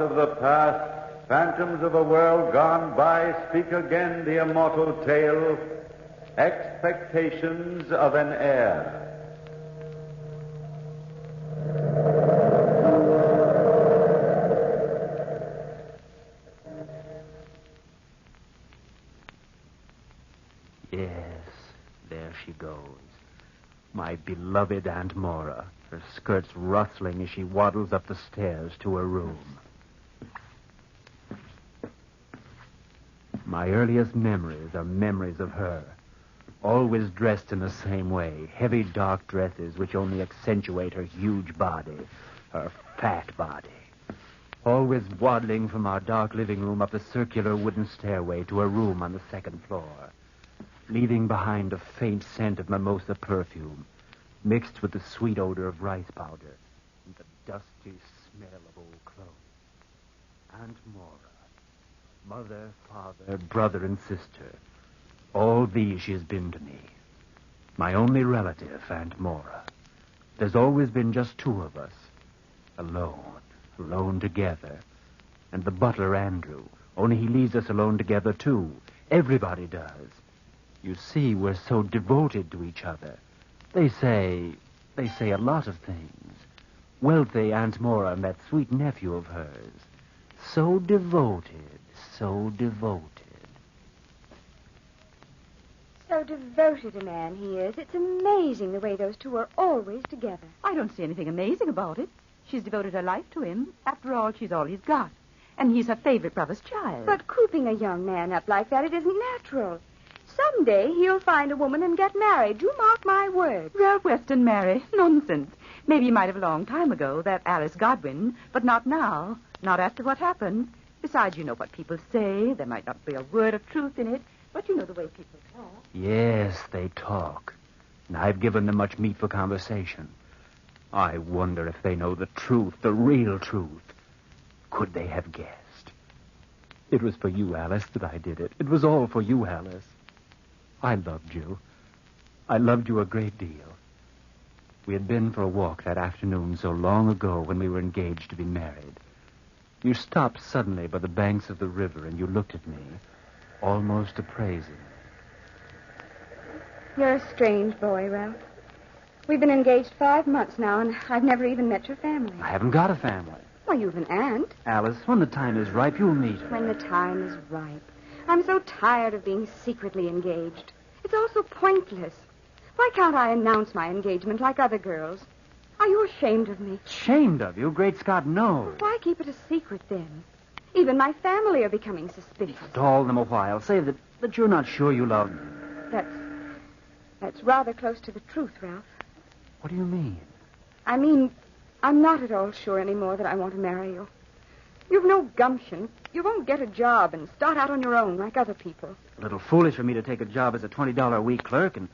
of the past, phantoms of a world gone by, speak again the immortal tale, Expectations of an Heir. Yes, there she goes. My beloved Aunt Mora, her skirts rustling as she waddles up the stairs to her room. My earliest memories are memories of her, always dressed in the same way, heavy dark dresses which only accentuate her huge body, her fat body. Always waddling from our dark living room up the circular wooden stairway to her room on the second floor, leaving behind a faint scent of mimosa perfume, mixed with the sweet odor of rice powder and the dusty smell of old clothes. Aunt Mora, mother, father, brother, and sister, all these she has been to me. My only relative, Aunt Mora. There's always been just two of us, alone together. And the butler, Andrew, only he leaves us alone together, too. Everybody does. You see, we're so devoted to each other. They say a lot of things. Wealthy Aunt Mora and that sweet nephew of hers. So devoted, so devoted. So devoted a man he is. It's amazing the way those two are always together. I don't see anything amazing about it. She's devoted her life to him. After all, she's all he's got. And he's her favorite brother's child. But cooping a young man up like that, it isn't natural. Someday he'll find a woman and get married. You mark my words. Ralph Weston marry? Nonsense. Maybe he might have a long time ago, that Alice Godwin, but not now. Not after what happened. Besides, you know what people say. There might not be a word of truth in it, but you know the way people talk. Yes, they talk. And I've given them much meat for conversation. I wonder if they know the truth, the real truth. Could they have guessed? It was for you, Alice, that I did it. It was all for you, Alice. I loved you. I loved you a great deal. We had been for a walk that afternoon so long ago when we were engaged to be married. You stopped suddenly by the banks of the river and you looked at me, almost appraising. You're a strange boy, Ralph. We've been engaged 5 months now, and I've never even met your family. I haven't got a family. Well, you've an aunt. Alice, when the time is ripe, you'll meet her. When the time is ripe. I'm so tired of being secretly engaged. It's all so pointless. Why can't I announce my engagement like other girls? Are you ashamed of me? Ashamed of you? Great Scott, no. Why keep it a secret, then? Even my family are becoming suspicious. Stall them a while. Say that you're not sure you love me. That's rather close to the truth, Ralph. What do you mean? I mean, I'm not at all sure anymore that I want to marry you. You've no gumption. You won't get a job and start out on your own like other people. A little foolish for me to take a job as a $20 a week clerk, and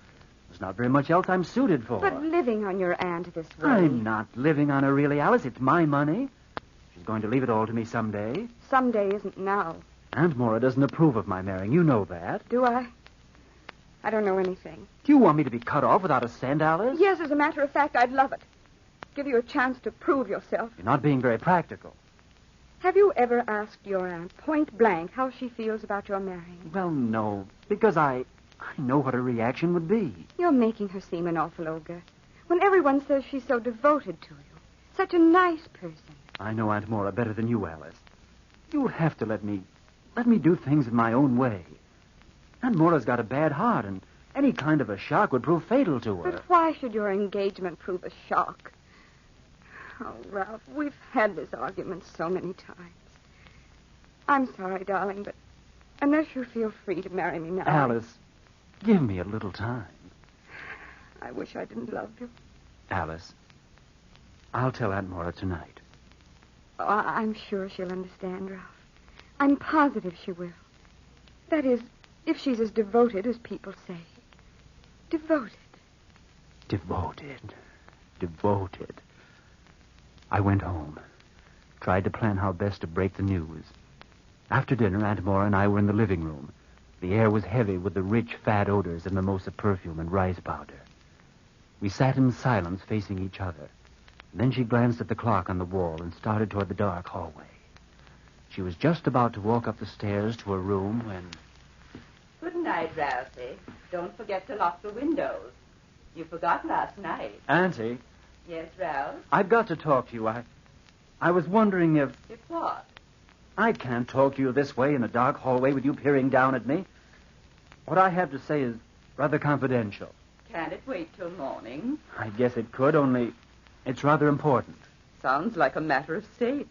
there's not very much else I'm suited for. But living on your aunt this way... I'm not living on her, really, Alice. It's my money. She's going to leave it all to me someday. Someday isn't now. Aunt Mora doesn't approve of my marrying. You know that. Do I? I don't know anything. Do you want me to be cut off without a cent, Alice? Yes, as a matter of fact, I'd love it. Give you a chance to prove yourself. You're not being very practical. Have you ever asked your aunt, point blank, how she feels about your marrying? Well, no, because I know what her reaction would be. You're making her seem an awful ogre. When everyone says she's so devoted to you. Such a nice person. I know Aunt Mora better than you, Alice. You'll have to let me do things in my own way. Aunt Mora's got a bad heart, and any kind of a shock would prove fatal to her. But why should your engagement prove a shock? Oh, Ralph, we've had this argument so many times. I'm sorry, darling, but unless you feel free to marry me now... Alice, give me a little time. I wish I didn't love you. Alice, I'll tell Aunt Mora tonight. Oh, I'm sure she'll understand, Ralph. I'm positive she will. That is, if she's as devoted as people say. Devoted. Devoted. I went home, tried to plan how best to break the news. After dinner, Aunt Mora and I were in the living room. The air was heavy with the rich, fat odors of mimosa perfume and rice powder. We sat in silence facing each other. Then she glanced at the clock on the wall and started toward the dark hallway. She was just about to walk up the stairs to her room when... Good night, Ralphie. Don't forget to lock the windows. You forgot last night. Auntie, Yes, Ralph? I've got to talk to you. I was wondering if... If what? I can't talk to you this way in a dark hallway with you peering down at me. What I have to say is rather confidential. Can it wait till morning? I guess it could, only it's rather important. Sounds like a matter of state.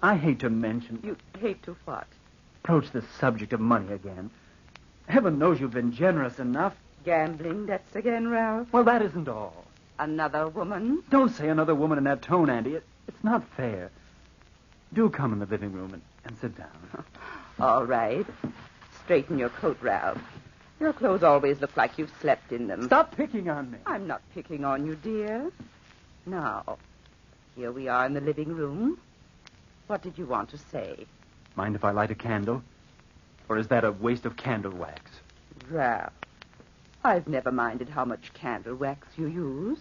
I hate to mention... You hate to what? Approach the subject of money again. Heaven knows you've been generous enough. Gambling debts again, Ralph? Well, that isn't all. Another woman? Don't say another woman in that tone, Andy. It's not fair. Do come in the living room and sit down. All right. Straighten your coat, Ralph. Your clothes always look like you've slept in them. Stop picking on me. I'm not picking on you, dear. Now, here we are in the living room. What did you want to say? Mind if I light a candle? Or is that a waste of candle wax? Ralph, I've never minded how much candle wax you use.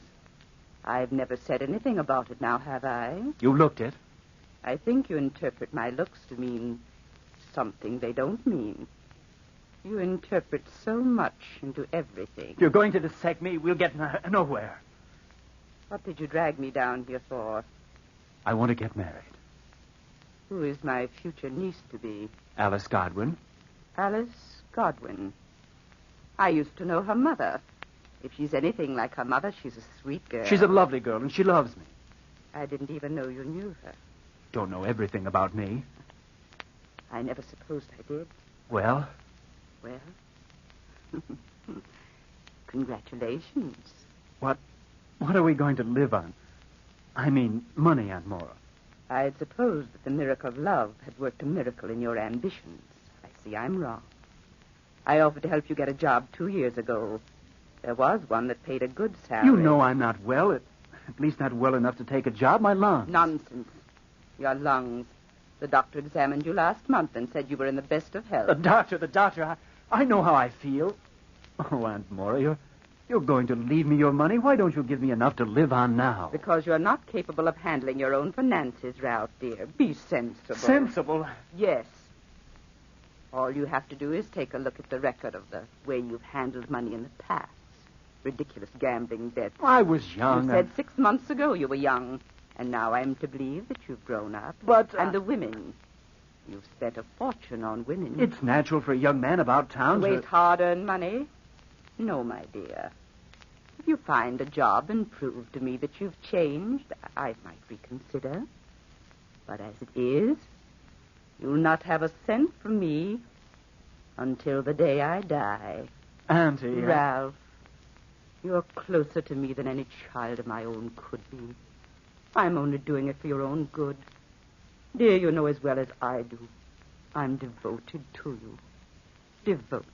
I've never said anything about it now, have I? You looked it. I think you interpret my looks to mean something they don't mean. You interpret so much into everything. If you're going to dissect me, we'll get nowhere. What did you drag me down here for? I want to get married. Who is my future niece-to-be? Alice Godwin. Alice Godwin. I used to know her mother. If she's anything like her mother, she's a sweet girl. She's a lovely girl, and she loves me. I didn't even know you knew her. Don't know everything about me. I never supposed I did. Well? Well? Congratulations. What are we going to live on? I mean, money, Aunt Maura. I had supposed that the miracle of love had worked a miracle in your ambitions. I see I'm wrong. I offered to help you get a job 2 years ago. There was one that paid a good salary. You know I'm not well. At least not well enough to take a job. My lungs. Nonsense. Your lungs. The doctor examined you last month and said you were in the best of health. The doctor. I know how I feel. Oh, Aunt Maura, you're going to leave me your money. Why don't you give me enough to live on now? Because you're not capable of handling your own finances, Ralph, dear. Be sensible. Sensible? Yes. All you have to do is take a look at the record of the way you've handled money in the past. Ridiculous gambling debts. I was young. You said 6 months ago you were young. And now I'm to believe that you've grown up. But... And the women. You've spent a fortune on women. It's natural for a young man about town to... Waste hard-earned money? No, my dear. If you find a job and prove to me that you've changed, I might reconsider. But as it is, you'll not have a cent from me until the day I die. Auntie... Ralph, you're closer to me than any child of my own could be. I'm only doing it for your own good. Dear, you know as well as I do. I'm devoted to you. Devoted.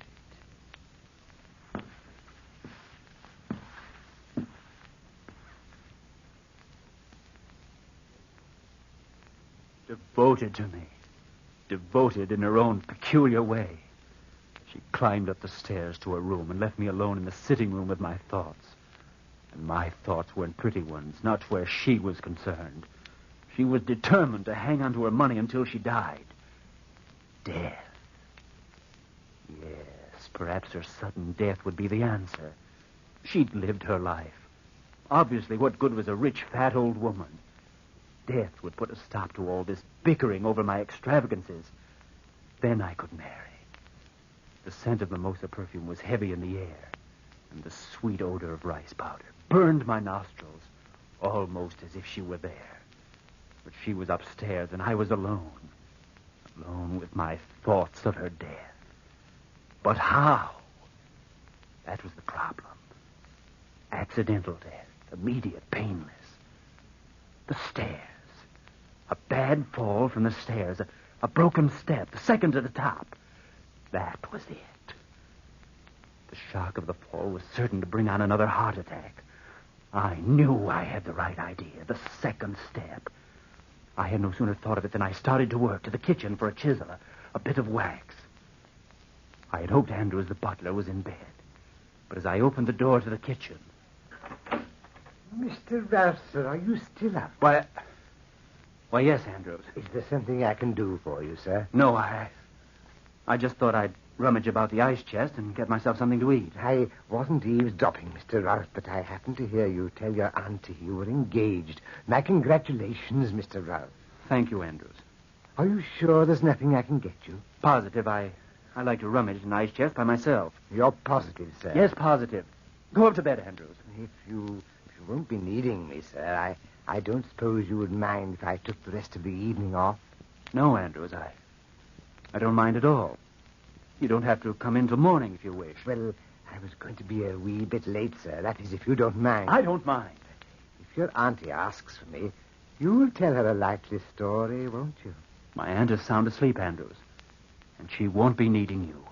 Devoted to me. Devoted in her own peculiar way. She climbed up the stairs to her room and left me alone in the sitting room with my thoughts. And my thoughts weren't pretty ones, not where she was concerned. She was determined to hang on to her money until she died. Death. Yes, perhaps her sudden death would be the answer. She'd lived her life. Obviously, what good was a rich, fat old woman? Death would put a stop to all this bickering over my extravagances. Then I could marry. The scent of mimosa perfume was heavy in the air, and the sweet odor of rice powder burned my nostrils, almost as if she were there. But she was upstairs, and I was alone with my thoughts of her death. But how? That was the problem. Accidental death, immediate, painless. The stairs. A bad fall from the stairs, a broken step, the second to the top. That was it. The shock of the fall was certain to bring on another heart attack. I knew I had the right idea, the second step. I had no sooner thought of it than I started to work to the kitchen for a chisel, a bit of wax. I had hoped Andrews, the butler, was in bed. But as I opened the door to the kitchen... Mr. Ralph, sir, are you still up? Why, Why, yes, Andrews. Is there something I can do for you, sir? No, I just thought I'd rummage about the ice chest and get myself something to eat. I wasn't eavesdropping, Mr. Ralph, but I happened to hear you tell your auntie you were engaged. My congratulations, Mr. Ralph. Thank you, Andrews. Are you sure there's nothing I can get you? Positive. I like to rummage an ice chest by myself. You're positive, sir? Yes, positive. Go up to bed, Andrews. If you won't be needing me, sir, I don't suppose you would mind if I took the rest of the evening off? No, Andrews, I don't mind at all. You don't have to come in till morning if you wish. Well, I was going to be a wee bit late, sir. That is, if you don't mind. I don't mind. If your auntie asks for me, you'll tell her a likely story, won't you? My aunt is sound asleep, Andrews, and she won't be needing you.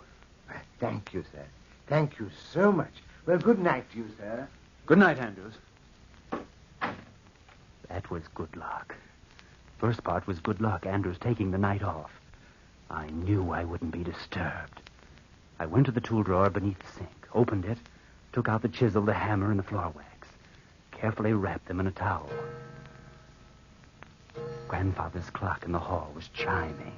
Thank you, sir. Thank you so much. Well, good night to you, sir. Good night, Andrews. That was good luck. First part was good luck, Andrews taking the night off. I knew I wouldn't be disturbed. I went to the tool drawer beneath the sink, opened it, took out the chisel, the hammer, and the floor wax, carefully wrapped them in a towel. Grandfather's clock in the hall was chiming.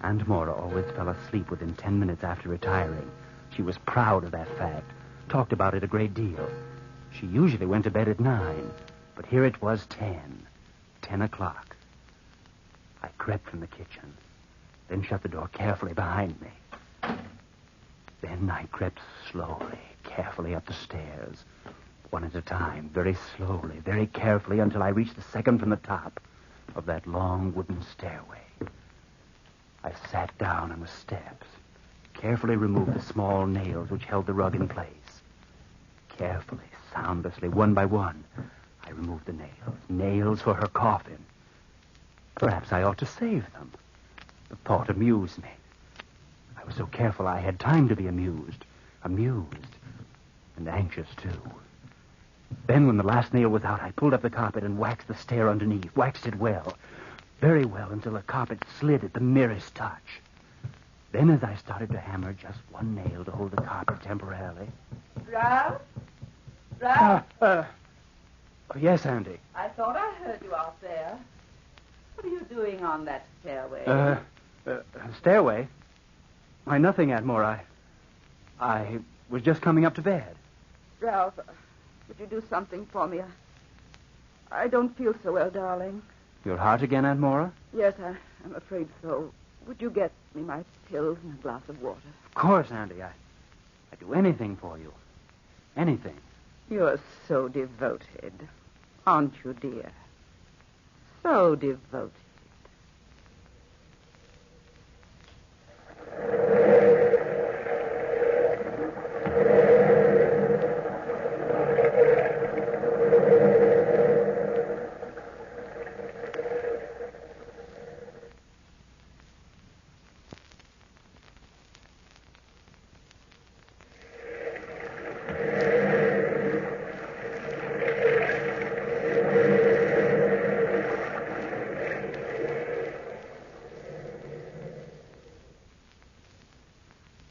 Aunt Mora always fell asleep within 10 minutes after retiring. She was proud of that fact, talked about it a great deal. She usually went to bed at 9, but here it was 10 o'clock. I crept from the kitchen, then shut the door carefully behind me. Then I crept slowly, carefully up the stairs, one at a time, very slowly, very carefully, until I reached the second from the top of that long wooden stairway. I sat down on the steps, carefully removed the small nails which held the rug in place. Carefully, soundlessly, one by one, I removed the nails for her coffin. Perhaps I ought to save them. The thought amused me. I was so careful I had time to be amused, and anxious, too. Then, when the last nail was out, I pulled up the carpet and waxed the stair underneath, waxed it well, very well, until the carpet slid at the merest touch. Then, as I started to hammer just one nail to hold the carpet temporarily... Ralph? Ralph? Oh, yes, Andy. I thought I heard you out there. What are you doing on that stairway? Stairway? Why, nothing, Aunt Moore. I was just coming up to bed. Ralph, would you do something for me? I don't feel so well, darling. Your heart again, Aunt Mora? Yes, I'm afraid so. Would you get me my pills and a glass of water? Of course, Andy. I'd do anything for you. Anything. You're so devoted. Aren't you, dear? So devoted.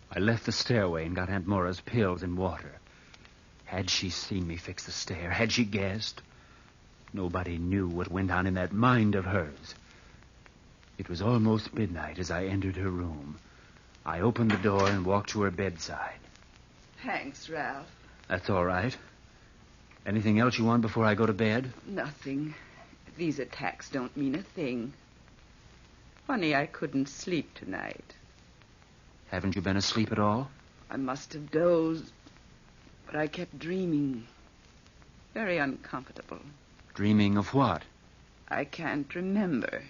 I left the stairway and got Aunt Mora's pills and water. Had she seen me fix the stair? Had she guessed? Nobody knew what went on in that mind of hers. It was almost midnight as I entered her room. I opened the door and walked to her bedside. Thanks, Ralph. That's all right. Anything else you want before I go to bed? Nothing. These attacks don't mean a thing. Funny I couldn't sleep tonight. Haven't you been asleep at all? I must have dozed, but I kept dreaming. Very uncomfortable. Dreaming of what? I can't remember,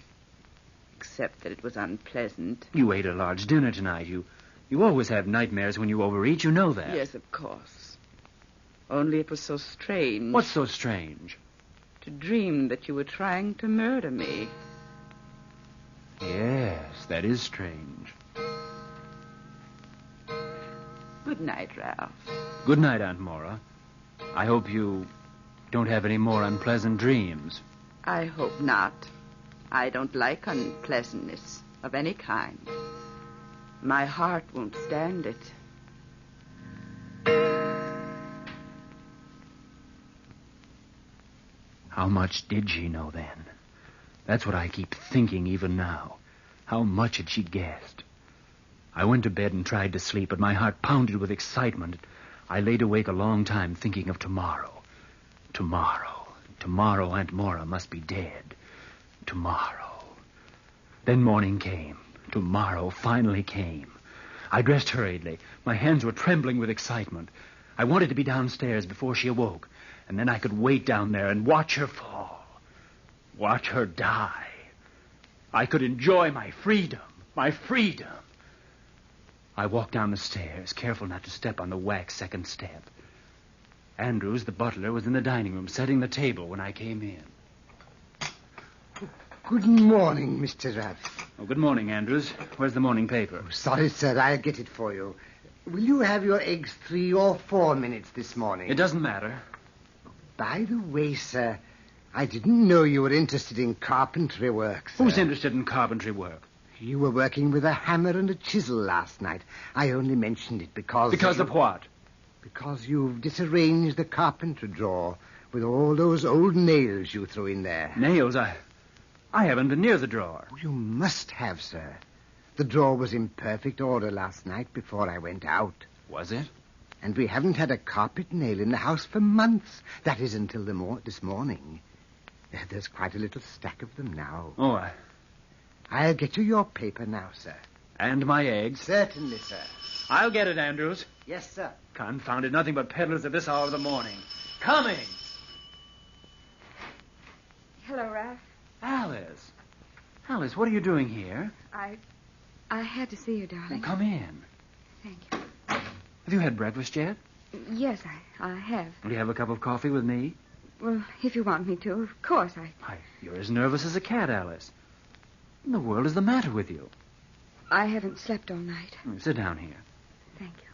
except that it was unpleasant. You ate a large dinner tonight. You always have nightmares when you overeat. You know that. Yes, of course. Only it was so strange. What's so strange? To dream that you were trying to murder me. Yes, that is strange. Good night, Ralph. Good night, Aunt Mora. I hope you don't have any more unpleasant dreams. I hope not. I don't like unpleasantness of any kind. My heart won't stand it. How much did she know then? That's what I keep thinking even now. How much had she guessed? I went to bed and tried to sleep, but my heart pounded with excitement. I laid awake a long time thinking of tomorrow. Tomorrow Aunt Maura must be dead. Tomorrow. Then morning came. Tomorrow finally came. I dressed hurriedly. My hands were trembling with excitement. I wanted to be downstairs before she awoke, and then I could wait down there and watch her fall. Watch her die. I could enjoy my freedom. My freedom. I walked down the stairs, careful not to step on the wax second step. Andrews, the butler, was in the dining room setting the table when I came in. Good morning, Mr. Rath. Oh, good morning, Andrews. Where's the morning paper? Oh, sorry, sir. I'll get it for you. Will you have your eggs 3 or 4 minutes this morning? It doesn't matter. By the way, sir, I didn't know you were interested in carpentry work, sir. Who's interested in carpentry work? You were working with a hammer and a chisel last night. I only mentioned it because... Because of what? Because you've disarranged the carpentry drawer with all those old nails you threw in there. Nails? I haven't been near the drawer. You must have, sir. The drawer was in perfect order last night before I went out. Was it? And we haven't had a carpet nail in the house for months. That is until this morning. There's quite a little stack of them now. Oh, I'll get you your paper now, sir. And my eggs? Certainly, sir. I'll get it, Andrews. Yes, sir. Confounded, nothing but peddlers at this hour of the morning. Coming! Hello, Ralph. Alice. Alice, what are you doing here? I had to see you, darling. Well, come in. Thank you. Have you had breakfast yet? Yes, I have. Will you have a cup of coffee with me? Well, if you want me to, of course You're as nervous as a cat, Alice. What in the world is the matter with you? I haven't slept all night. Sit down here. Thank you.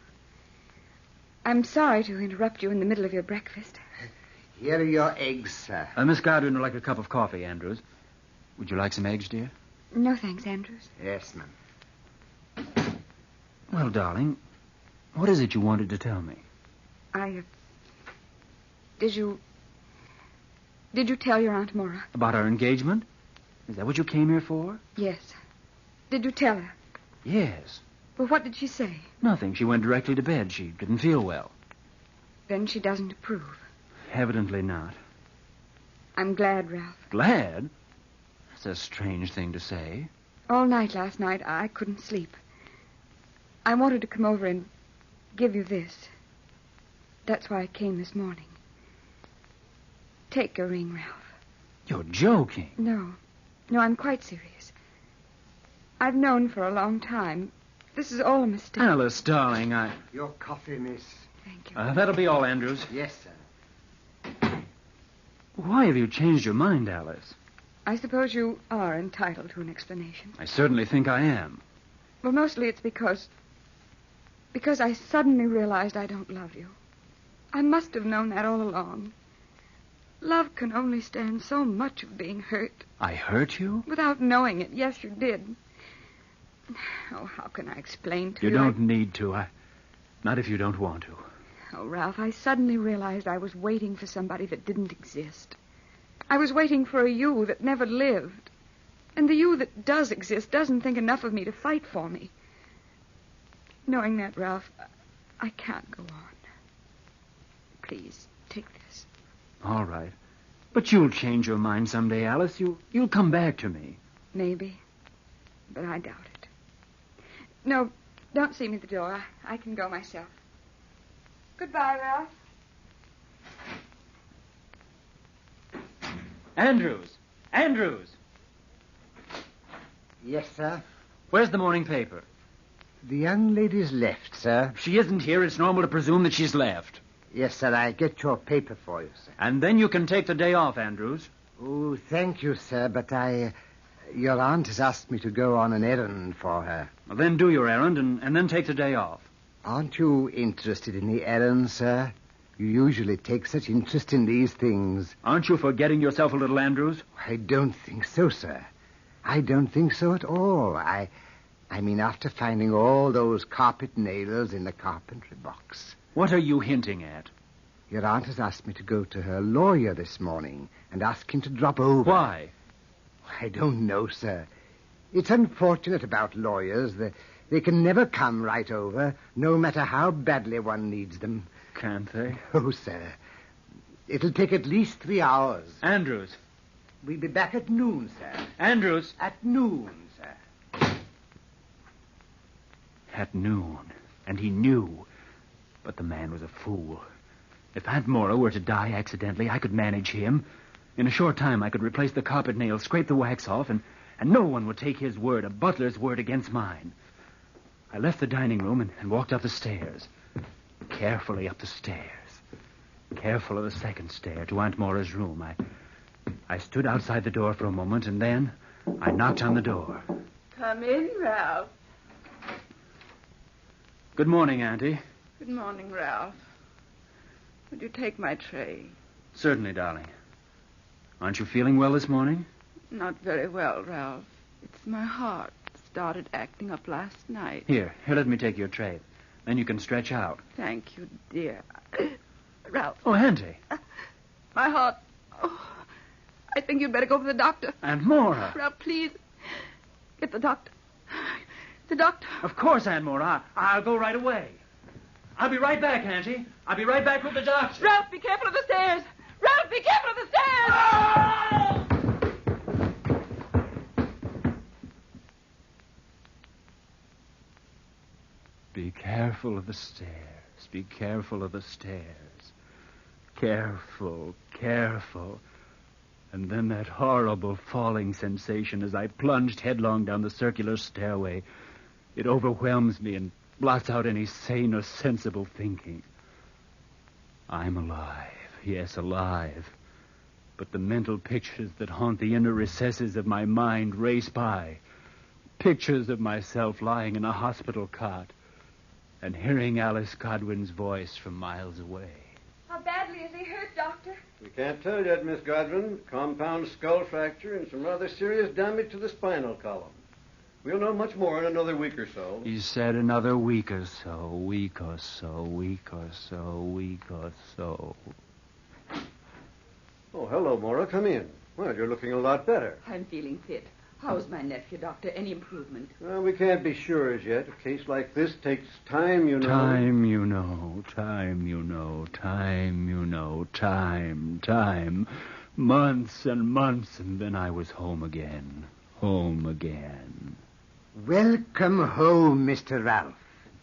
I'm sorry to interrupt you in the middle of your breakfast. Here are your eggs, sir. Miss Godwin would like a cup of coffee, Andrews. Would you like some eggs, dear? No, thanks, Andrews. Yes, ma'am. Well, darling, what is it you wanted to tell me? Did you tell your Aunt Maura? About our engagement? Is that what you came here for? Yes. Did you tell her? Yes. Well, what did she say? Nothing. She went directly to bed. She didn't feel well. Then she doesn't approve. Evidently not. I'm glad, Ralph. Glad? That's a strange thing to say. All night last night, I couldn't sleep. I wanted to come over and give you this. That's why I came this morning. Take your ring, Ralph. You're joking. No, I'm quite serious. I've known for a long time. This is all a mistake. Alice, darling, Your coffee, miss. Thank you. That'll be all, Andrews. Yes, sir. Why have you changed your mind, Alice? I suppose you are entitled to an explanation. I certainly think I am. Well, mostly it's because I suddenly realized I don't love you. I must have known that all along. Love can only stand so much of being hurt. I hurt you? Without knowing it. Yes, you did. Oh, how can I explain to you? You don't need to. Not if you don't want to. Oh, Ralph, I suddenly realized I was waiting for somebody that didn't exist. I was waiting for a you that never lived. And the you that does exist doesn't think enough of me to fight for me. Knowing that, Ralph, I can't go on. Please, take this. All right. But you'll change your mind someday, Alice. You'll come back to me. Maybe. But I doubt it. No, don't see me at the door. I can go myself. Goodbye, Ralph. Andrews! Yes, sir. Where's the morning paper? The young lady's left, sir. If she isn't here, it's normal to presume that she's left. Yes, sir. I'll get your paper for you, sir. And then you can take the day off, Andrews. Oh, thank you, sir, but your aunt has asked me to go on an errand for her. Well, then do your errand and then take the day off. Aren't you interested in the errand, sir? You usually take such interest in these things. Aren't you forgetting yourself a little, Andrews? I don't think so, sir. I don't think so at all. I mean, after finding all those carpet nails in the carpentry box. What are you hinting at? Your aunt has asked me to go to her lawyer this morning and ask him to drop over. Why? I don't know, sir. It's unfortunate about lawyers. They can never come right over, no matter how badly one needs them. Can't they? Oh, sir. It'll take at least 3 hours. Andrews. We'll be back at noon, sir. Andrews. At noon, sir. At noon. And he knew. But the man was a fool. If Aunt Mora were to die accidentally, I could manage him. In a short time, I could replace the carpet nails, scrape the wax off, and no one would take his word, a butler's word, against mine. I left the dining room and walked up the stairs. Carefully up the stairs. Careful of the second stair to Aunt Mora's room. I stood outside the door for a moment, and then I knocked on the door. Come in, Ralph. Good morning, Auntie. Good morning, Ralph. Would you take my tray? Certainly, darling. Aren't you feeling well this morning? Not very well, Ralph. It's my heart. Started acting up last night. Here, let me take your tray. Then you can stretch out. Thank you, dear. Ralph. Oh, Auntie. My heart. Oh, I think you'd better go for the doctor. Aunt Mora. Ralph, please. Get the doctor. The doctor. Of course, Aunt Mora. I'll go right away. I'll be right back, Auntie. I'll be right back with the doctor. Ralph, be careful of the stairs. Ralph, be careful of the stairs. Oh! Be careful of the stairs. Be careful of the stairs. Careful, careful. And then that horrible falling sensation as I plunged headlong down the circular stairway. It overwhelms me and blots out any sane or sensible thinking. I'm alive. Yes, alive. But the mental pictures that haunt the inner recesses of my mind race by. Pictures of myself lying in a hospital cot and hearing Alice Godwin's voice from miles away. How badly is he hurt, Doctor? We can't tell yet, Miss Godwin. Compound skull fracture and some rather serious damage to the spinal column. We'll know much more in another week or so. He said another week or so, week or so, week or so, week or so. Oh, hello, Mora. Come in. Well, you're looking a lot better. I'm feeling fit. How's my nephew, Doctor? Any improvement? Well, we can't be sure as yet. A case like this takes time, you know. Time, you know, time, you know, time, you know, time. Months and months, and then I was home again. Home again. Welcome home, Mr. Ralph.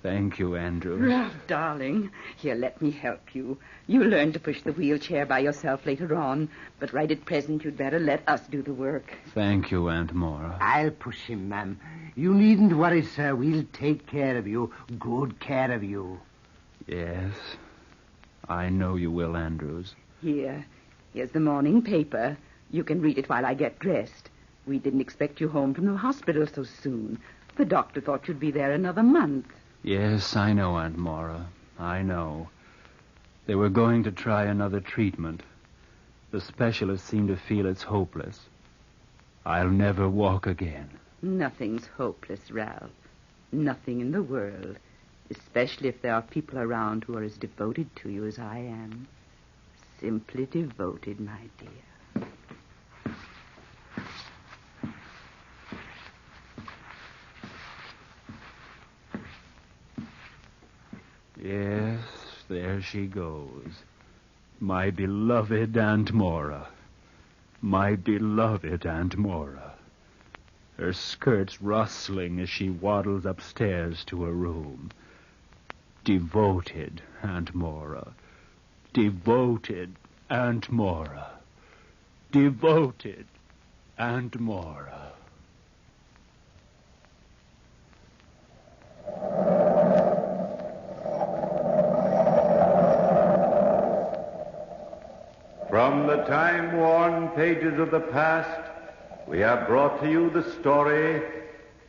Thank you, Andrew. Ralph, darling. Here, let me help you. You learn to push the wheelchair by yourself later on, but right at present you'd better let us do the work. Thank you, Aunt Mora. I'll push him, ma'am. You needn't worry, sir. We'll take care of you. Good care of you. Yes, I know you will, Andrews. Here's the morning paper. You can read it while I get dressed. We didn't expect you home from the hospital so soon. The doctor thought you'd be there another month. Yes, I know, Aunt Mora. I know. They were going to try another treatment. The specialist seemed to feel it's hopeless. I'll never walk again. Nothing's hopeless, Ralph. Nothing in the world. Especially if there are people around who are as devoted to you as I am. Simply devoted, my dear. Yes, there she goes. My beloved Aunt Mora. My beloved Aunt Mora. Her skirts rustling as she waddles upstairs to her room. Devoted Aunt Mora. Devoted Aunt Mora. Devoted Aunt Mora. From the time-worn pages of the past, we have brought to you the story,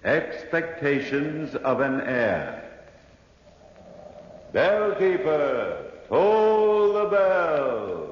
Expectations of an Heir. Bellkeeper, toll the bell.